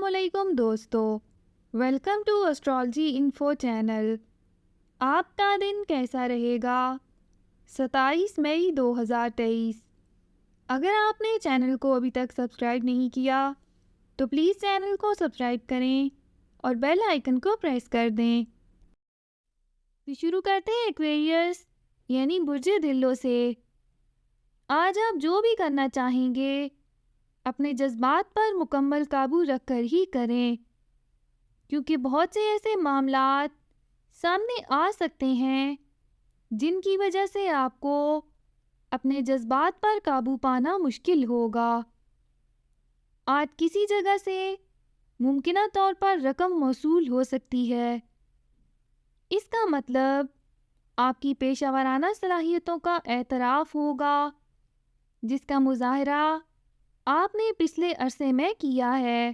علیکم دوستو، welcome to astrology info channel. آپ کا دن کیسا رہے گا؟ 27 مئی 2023۔ اگر آپ نے چینل کو ابھی تک سبسکرائب نہیں کیا تو پلیز چینل کو سبسکرائب کریں اور بیل آئیکن کو پریس کر دیں۔ تو شروع کرتے ہیں ایکویریس یعنی برج دلو سے۔ آج آپ جو بھی کرنا چاہیں گے اپنے جذبات پر مکمل قابو رکھ کر ہی کریں، کیونکہ بہت سے ایسے معاملات سامنے آ سکتے ہیں جن کی وجہ سے آپ کو اپنے جذبات پر قابو پانا مشکل ہوگا۔ آج کسی جگہ سے ممکنہ طور پر رقم موصول ہو سکتی ہے۔ اس کا مطلب آپ کی پیشہ ورانہ صلاحیتوں کا اعتراف ہوگا جس کا مظاہرہ آپ نے پچھلے عرصے میں کیا ہے۔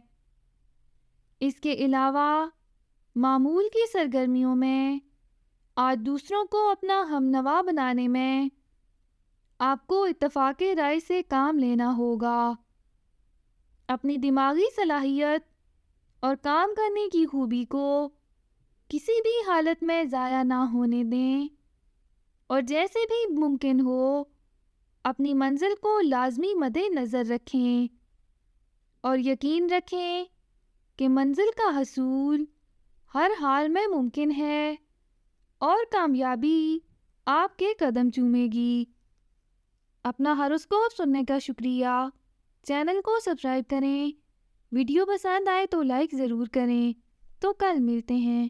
اس کے علاوہ معمول کی سرگرمیوں میں آج دوسروں کو اپنا ہمنوا بنانے میں آپ کو اتفاق رائے سے کام لینا ہوگا۔ اپنی دماغی صلاحیت اور کام کرنے کی خوبی کو کسی بھی حالت میں ضائع نہ ہونے دیں اور جیسے بھی ممکن ہو اپنی منزل کو لازمی مد نظر رکھیں اور یقین رکھیں کہ منزل کا حصول ہر حال میں ممکن ہے اور کامیابی آپ کے قدم چومے گی۔ اپنا ہاروسکوپ سننے کا شکریہ۔ چینل کو سبسکرائب کریں۔ ویڈیو پسند آئے تو لائک ضرور کریں۔ تو کل ملتے ہیں۔